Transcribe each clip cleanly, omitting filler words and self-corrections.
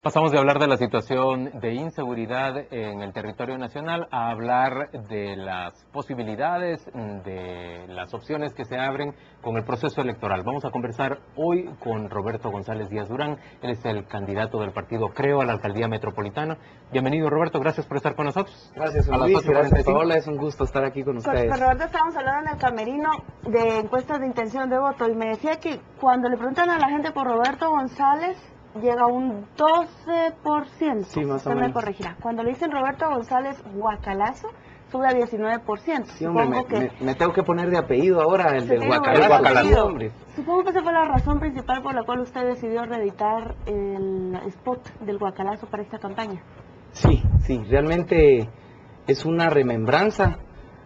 Pasamos de hablar de la situación de inseguridad en el territorio nacional a hablar de las posibilidades, de las opciones que se abren con el proceso electoral. Vamos a conversar hoy con Roberto González Díaz Durán. Él es el candidato del partido Creo a la alcaldía metropolitana. Bienvenido, Roberto, gracias por estar con nosotros. Gracias, Luis, gracias, Paola, es un gusto estar aquí con ustedes. Con Roberto estábamos hablando en el camerino de encuestas de intención de voto y me decía que cuando le preguntan a la gente por Roberto González, llega un 12%. Sí, más o menos. Usted me corregirá. Cuando le dicen Roberto González Guacalazo, sube a 19%. Sí, hombre, me tengo que poner de apellido ahora, el del Guacalazo, hombre. Supongo que esa fue la razón principal por la cual usted decidió reeditar el spot del Guacalazo para esta campaña. Sí, realmente es una remembranza,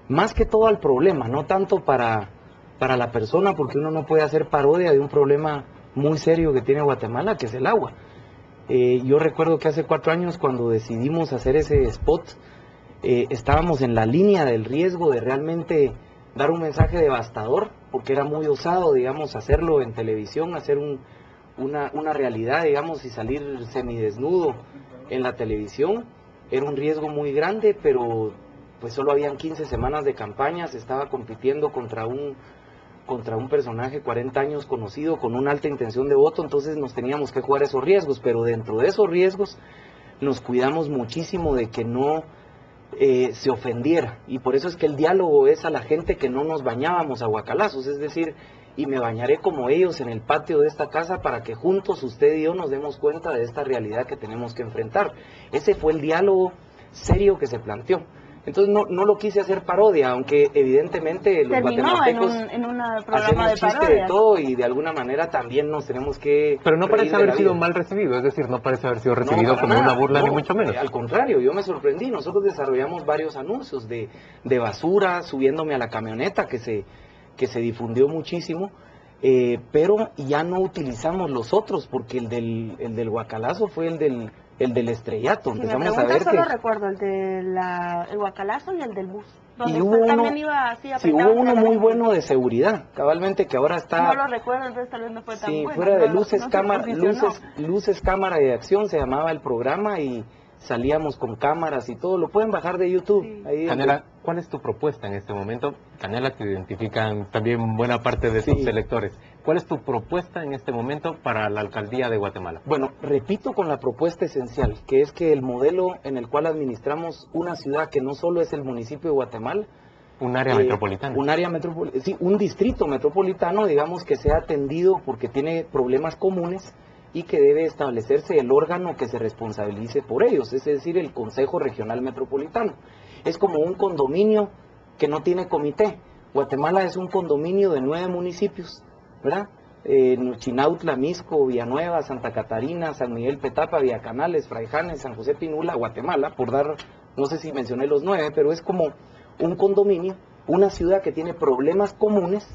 más que todo al problema, no tanto para la persona, porque uno no puede hacer parodia de un problema muy serio que tiene Guatemala, que es el agua. Yo recuerdo que hace 4 años, cuando decidimos hacer ese spot, estábamos en la línea del riesgo de realmente dar un mensaje devastador, porque era muy osado, digamos, hacerlo en televisión, hacer una realidad, digamos, y salir semidesnudo en la televisión. Era un riesgo muy grande, pero pues solo habían 15 semanas de campaña, se estaba compitiendo contra un personaje 40 años conocido con una alta intención de voto, entonces nos teníamos que jugar esos riesgos, pero dentro de esos riesgos nos cuidamos muchísimo de que no se ofendiera, y por eso es que el diálogo es a la gente que no nos bañábamos a guacalazos, es decir, y me bañaré como ellos en el patio de esta casa para que juntos usted y yo nos demos cuenta de esta realidad que tenemos que enfrentar. Ese fue el diálogo serio que se planteó. Entonces no lo quise hacer parodia, aunque evidentemente los guatemaltecos en un programa de chiste parodia de todo, y de alguna manera también nos tenemos que... Pero no parece haber sido mal recibido, es decir, no parece haber sido recibido como una burla, ni mucho menos. Al contrario, yo me sorprendí. Nosotros desarrollamos varios anuncios de basura, subiéndome a la camioneta, que se difundió muchísimo, pero ya no utilizamos los otros, porque el del guacalazo fue el del estrellato. Si empezamos me a ver solo que... recuerdo el el guacalazo y el del bus. Y hubo uno muy bueno de seguridad, cabalmente, que ahora está... No lo recuerdo, entonces tal vez no fue tan bueno. Sí, fuera de luces, cámara y acción se llamaba el programa, y salíamos con cámaras y todo. Lo pueden bajar de YouTube. Sí. Ahí Canela, ¿cuál es tu propuesta en este momento? Canela, te identifican también buena parte de tus electores. ¿Cuál es tu propuesta en este momento para la alcaldía de Guatemala? Bueno, repito con la propuesta esencial, que es que el modelo en el cual administramos una ciudad que no solo es el municipio de Guatemala, un área metropolitana. Sí, un distrito metropolitano, digamos, que sea atendido porque tiene problemas comunes, y que debe establecerse el órgano que se responsabilice por ellos, es decir, el Consejo Regional Metropolitano. Es como un condominio que no tiene comité. Guatemala es un condominio de 9 municipios, ¿verdad? Chinautla, Misco, Villanueva, Santa Catarina, San Miguel Petapa, Villacanales, Fraijanes, San José Pinula, Guatemala, por dar, no sé si mencioné los 9, pero es como un condominio, una ciudad que tiene problemas comunes,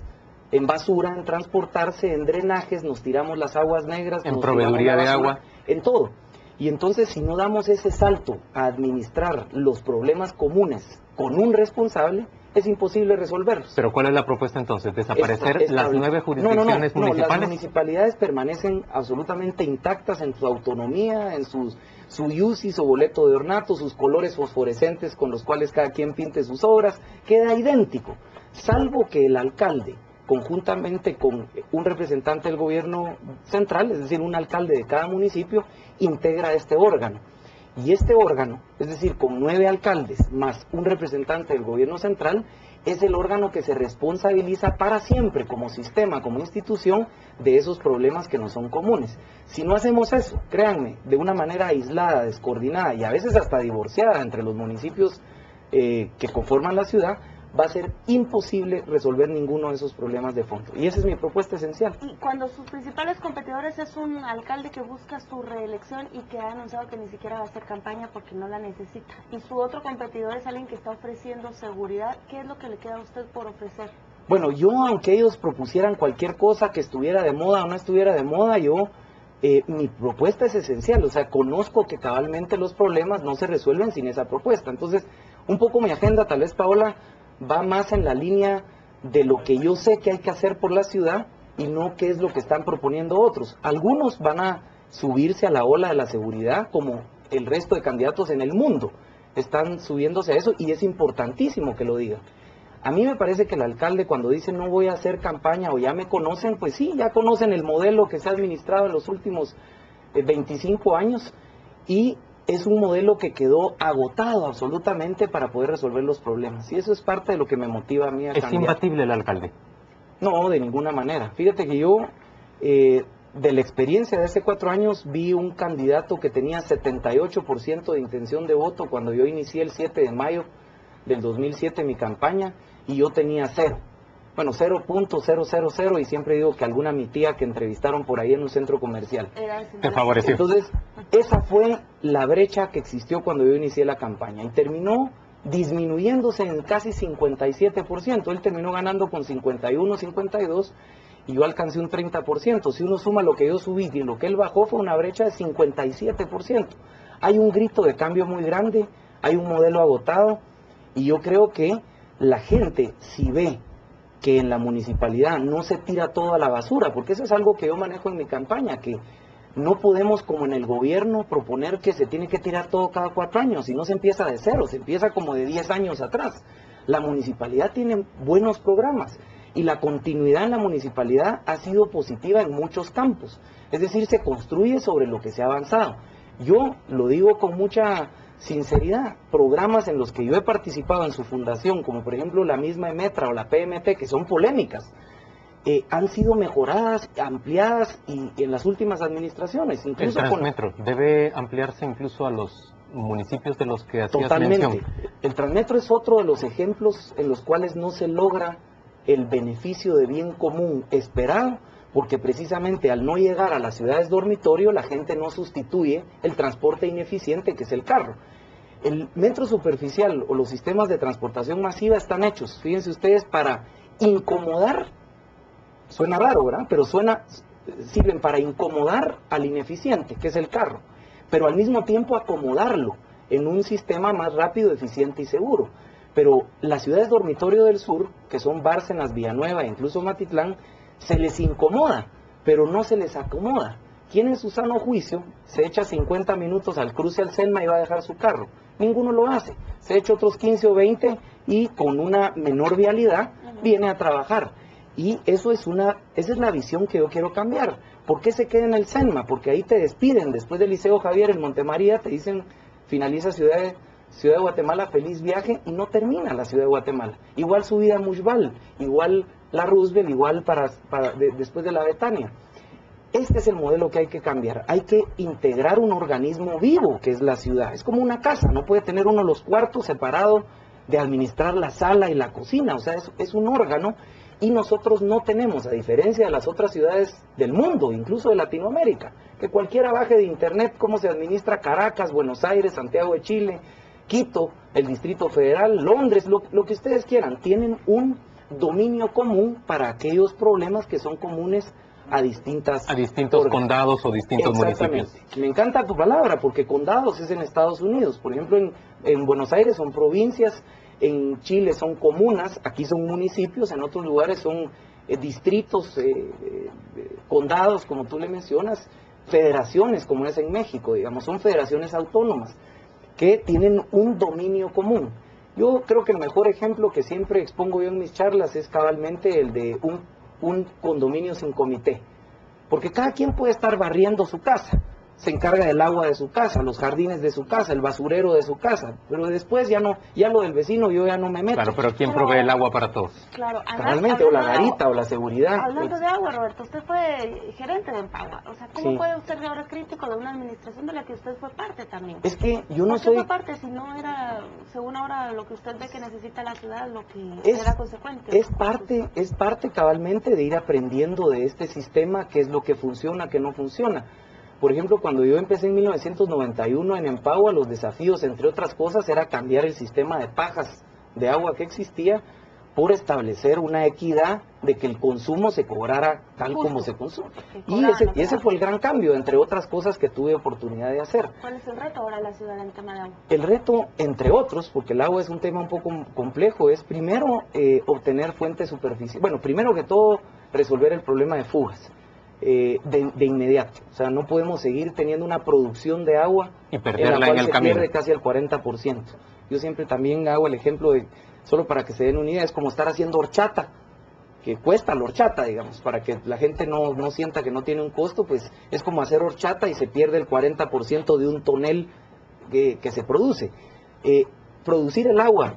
en basura, en transportarse, en drenajes, nos tiramos las aguas negras, en proveeduría de agua, en todo. Y entonces, si no damos ese salto a administrar los problemas comunes con un responsable, es imposible resolverlos. ¿Pero cuál es la propuesta entonces? ¿Desaparecer las 9 jurisdicciones municipales? Las municipalidades permanecen absolutamente intactas en su autonomía, en su iusis o boleto de ornato, sus colores fosforescentes con los cuales cada quien pinte sus obras, queda idéntico, salvo que el alcalde, conjuntamente con un representante del gobierno central, es decir, un alcalde de cada municipio, integra este órgano. Y este órgano, es decir, con 9 alcaldes más un representante del gobierno central, es el órgano que se responsabiliza para siempre como sistema, como institución, de esos problemas que no son comunes. Si no hacemos eso, créanme, de una manera aislada, descoordinada y a veces hasta divorciada entre los municipios que conforman la ciudad, va a ser imposible resolver ninguno de esos problemas de fondo. Y esa es mi propuesta esencial. Y cuando sus principales competidores es un alcalde que busca su reelección y que ha anunciado que ni siquiera va a hacer campaña porque no la necesita, y su otro competidor es alguien que está ofreciendo seguridad, ¿qué es lo que le queda a usted por ofrecer? Bueno, yo, aunque ellos propusieran cualquier cosa que estuviera de moda o no estuviera de moda, mi propuesta es esencial. O sea, conozco que cabalmente los problemas no se resuelven sin esa propuesta. Entonces, un poco mi agenda, tal vez, Paola, va más en la línea de lo que yo sé que hay que hacer por la ciudad y no qué es lo que están proponiendo otros. Algunos van a subirse a la ola de la seguridad como el resto de candidatos en el mundo están subiéndose a eso, y es importantísimo que lo digan. A mí me parece que el alcalde, cuando dice no voy a hacer campaña o ya me conocen, pues sí, ya conocen el modelo que se ha administrado en los últimos 25 años, y es un modelo que quedó agotado absolutamente para poder resolver los problemas, y eso es parte de lo que me motiva a mí a cambiar. ¿Es imbatible el alcalde? No, de ninguna manera. Fíjate que yo, de la experiencia de hace 4 años, vi un candidato que tenía 78% de intención de voto cuando yo inicié el 7 de mayo del 2007 mi campaña, y yo tenía 0. Bueno, 0.000, y siempre digo que alguna mi tía que entrevistaron por ahí en un centro comercial. Te favoreció. Entonces, esa fue la brecha que existió cuando yo inicié la campaña, y terminó disminuyéndose en casi 57%. Él terminó ganando con 51, 52, y yo alcancé un 30%. Si uno suma lo que yo subí y lo que él bajó, fue una brecha de 57%. Hay un grito de cambio muy grande, hay un modelo agotado, y yo creo que la gente, si ve que en la municipalidad no se tira todo a la basura, porque eso es algo que yo manejo en mi campaña, que no podemos, como en el gobierno, proponer que se tiene que tirar todo cada 4 años, y no se empieza de cero, se empieza como de 10 años atrás. La municipalidad tiene buenos programas, y la continuidad en la municipalidad ha sido positiva en muchos campos, es decir, se construye sobre lo que se ha avanzado. Yo lo digo con mucha sinceridad, programas en los que yo he participado en su fundación, como por ejemplo la misma EMETRA o la PMT, que son polémicas, han sido mejoradas, ampliadas, y en las últimas administraciones. Incluso el Transmetro debe ampliarse incluso a los municipios de los que hacías totalmente mención. El Transmetro es otro de los ejemplos en los cuales no se logra el beneficio de bien común esperado, porque precisamente al no llegar a las ciudades dormitorio, la gente no sustituye el transporte ineficiente que es el carro. El metro superficial o los sistemas de transportación masiva están hechos, fíjense ustedes, para incomodar, suena raro, ¿verdad? Pero sirven para incomodar al ineficiente, que es el carro, pero al mismo tiempo acomodarlo en un sistema más rápido, eficiente y seguro. Pero las ciudades dormitorio del sur, que son Bárcenas, Villanueva e incluso Matitlán, se les incomoda, pero no se les acomoda. ¿Quién en su sano juicio se echa 50 minutos al cruce al Selma y va a dejar su carro? Ninguno lo hace. Se echa otros 15 o 20 y con una menor vialidad viene a trabajar. Y esa es la visión que yo quiero cambiar. ¿Por qué se queda en el Selma? Porque ahí te despiden. Después del Liceo Javier en Montemaría te dicen, finaliza Ciudad de Guatemala, feliz viaje, y no termina la Ciudad de Guatemala. Igual subida a Mushbal, igual la Roosevelt, igual después de la Betania. Este es el modelo que hay que cambiar. Hay que integrar un organismo vivo que es la ciudad. Es como una casa, no puede tener uno los cuartos separado de administrar la sala y la cocina. O sea, es un órgano, y nosotros no tenemos, a diferencia de las otras ciudades del mundo, incluso de Latinoamérica, que cualquiera baje de internet cómo se administra Caracas, Buenos Aires, Santiago de Chile, Quito, el Distrito Federal, Londres, lo que ustedes quieran. Tienen un dominio común para aquellos problemas que son comunes a distintos condados o distintos municipios. Me encanta tu palabra, porque condados es en Estados Unidos. Por ejemplo, en Buenos Aires son provincias, en Chile son comunas, aquí son municipios, en otros lugares son distritos, condados, como tú le mencionas, federaciones, como es en México, digamos, son federaciones autónomas que tienen un dominio común. Yo creo que el mejor ejemplo que siempre expongo yo en mis charlas es cabalmente el de un condominio sin comité, porque cada quien puede estar barriendo su casa, se encarga del agua de su casa, los jardines de su casa, el basurero de su casa, pero después ya lo del vecino yo ya no me meto. Claro, pero ¿quién provee el agua para todos? Claro, realmente, o la garita, o la seguridad. Hablando de agua, Roberto, usted fue gerente de Empagua, o sea, ¿cómo Sí. puede usted ser ahora crítico de una administración de la que usted fue parte también? Es que yo no ¿Por qué soy... fue parte si no era, según ahora, lo que usted ve que necesita la ciudad, lo que Es- era consecuente? Es parte cabalmente de ir aprendiendo de este sistema, qué es lo que funciona, qué no funciona. Por ejemplo, cuando yo empecé en 1991 en Empagua, los desafíos, entre otras cosas, era cambiar el sistema de pajas de agua que existía por establecer una equidad de que el consumo se cobrara tal Justo. como se consume. Que Y cobraran, ese fue el gran cambio, entre otras cosas que tuve oportunidad de hacer. ¿Cuál es el reto ahora de la ciudad en el tema de agua? El reto, entre otros, porque el agua es un tema un poco complejo, es primero obtener fuentes superficiales. Bueno, primero que todo, resolver el problema de fugas. de inmediato. O sea, no podemos seguir teniendo una producción de agua y en perderla la cual en el se camino. pierde casi el 40%. Yo siempre también hago el ejemplo de, solo para que se den una idea, es como estar haciendo horchata, que cuesta la horchata, digamos, para que la gente no sienta que no tiene un costo, pues es como hacer horchata y se pierde el 40% de un tonel que se produce. Producir el agua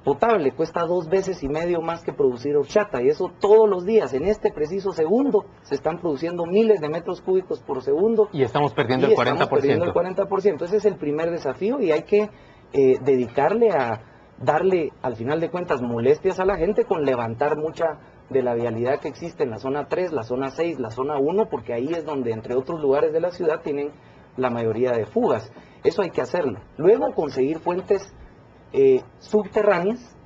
potable cuesta 2 veces y medio más que producir horchata, y eso todos los días, en este preciso segundo, se están produciendo miles de metros cúbicos por segundo. Y estamos perdiendo y el 40%. Estamos perdiendo el 40%. Ese es el primer desafío y hay que dedicarle a darle, al final de cuentas, molestias a la gente con levantar mucha de la vialidad que existe en la zona 3, la zona 6, la zona 1, porque ahí es donde, entre otros lugares de la ciudad, tienen la mayoría de fugas. Eso hay que hacerlo. Luego, conseguir fuentes subterráneas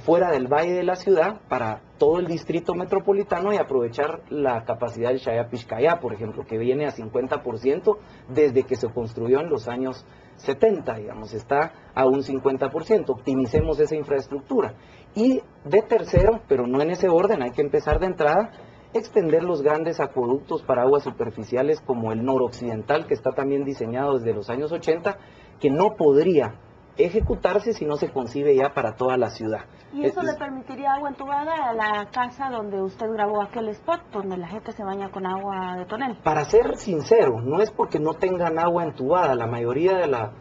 fuera del valle de la ciudad para todo el distrito metropolitano y aprovechar la capacidad del Chaya-Pixcayá, por ejemplo, que viene a 50% desde que se construyó en los años 70, digamos, está a un 50%. Optimicemos esa infraestructura. Y de tercero, pero no en ese orden, hay que empezar de entrada, extender los grandes acueductos para aguas superficiales como el noroccidental, que está también diseñado desde los años 80, que no podría ejecutarse si no se concibe ya para toda la ciudad. ¿Y eso le permitiría agua entubada a la casa donde usted grabó aquel spot, donde la gente se baña con agua de tonel? Para ser sincero, no es porque no tengan agua entubada, la mayoría de la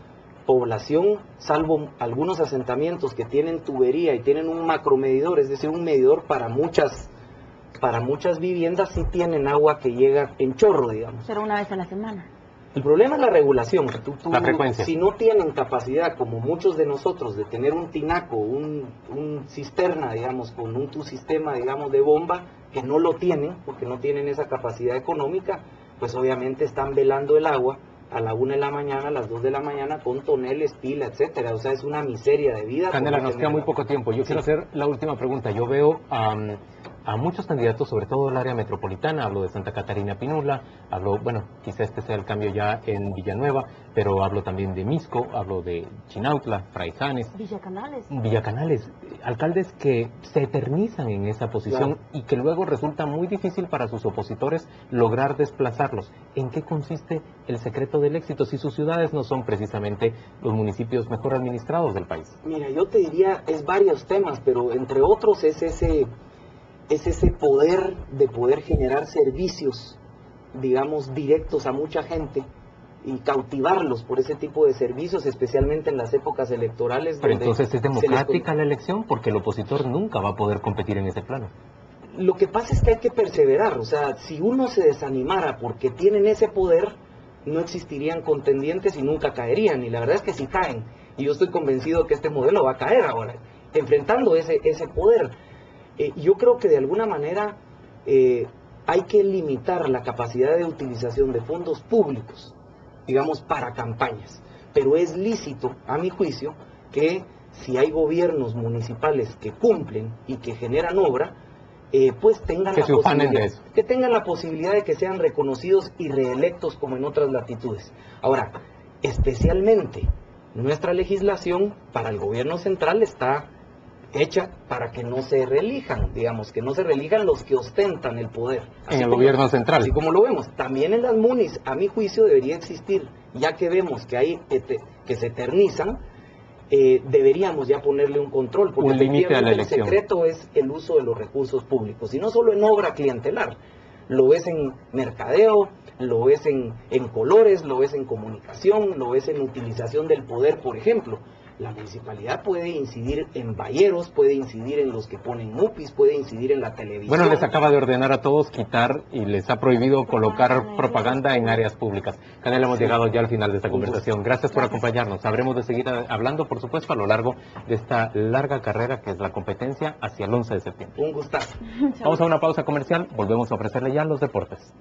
población, salvo algunos asentamientos que tienen tubería y tienen un macromedidor, es decir, un medidor para muchas viviendas, sí tienen agua que llega en chorro, digamos. Pero una vez a la semana. El problema es la regulación. La frecuencia. Si no tienen capacidad, como muchos de nosotros, de tener un tinaco, un cisterna, digamos, con un sistema, digamos, de bomba, que no lo tienen, porque no tienen esa capacidad económica, pues obviamente están velando el agua a la 1 de la mañana, a las 2 de la mañana, con toneles, pila, etcétera. O sea, es una miseria de vida. Candela, nos queda muy poco tiempo. Yo quiero hacer la última pregunta. Yo veo a muchos candidatos, sobre todo del área metropolitana, hablo de Santa Catarina Pinula, hablo, bueno, quizá este sea el cambio ya en Villanueva, pero hablo también de Misco, hablo de Chinautla, Fraijanes, Villacanales, alcaldes que se eternizan en esa posición, claro, y que luego resulta muy difícil para sus opositores lograr desplazarlos. ¿En qué consiste el secreto del éxito si sus ciudades no son precisamente los municipios mejor administrados del país? Mira, yo te diría, es varios temas, pero entre otros es ese poder de poder generar servicios, digamos, directos a mucha gente y cautivarlos por ese tipo de servicios, especialmente en las épocas electorales. Pero entonces es democrática la elección, porque el opositor nunca va a poder competir en ese plano. Lo que pasa es que hay que perseverar, o sea, si uno se desanimara porque tienen ese poder, no existirían contendientes y nunca caerían, y la verdad es que sí caen, y yo estoy convencido que este modelo va a caer ahora, enfrentando ese poder. Yo creo que de alguna manera hay que limitar la capacidad de utilización de fondos públicos, digamos, para campañas. Pero es lícito, a mi juicio, que si hay gobiernos municipales que cumplen y que generan obra, pues tengan la posibilidad de que sean reconocidos y reelectos como en otras latitudes. Ahora, especialmente nuestra legislación para el gobierno central está hecha para que no se reelijan, digamos, que no se reelijan los que ostentan el poder. En el gobierno central. Así como lo vemos. También en las munis, a mi juicio, debería existir, ya que vemos que hay que se eternizan, deberíamos ya ponerle un control, porque un límite a la elección. El secreto es el uso de los recursos públicos, y no solo en obra clientelar, lo ves en mercadeo, lo ves en colores, lo ves en comunicación, lo ves en utilización del poder, por ejemplo. La municipalidad puede incidir en valleros, puede incidir en los que ponen MUPIs, puede incidir en la televisión. Bueno, les acaba de ordenar a todos quitar y les ha prohibido colocar propaganda en áreas públicas. Candela, hemos llegado ya al final de esta conversación. Gracias por acompañarnos. Habremos de seguir hablando, por supuesto, a lo largo de esta larga carrera que es la competencia hacia el 11 de septiembre. Un gustazo. Vamos a una pausa comercial, volvemos a ofrecerle ya los deportes.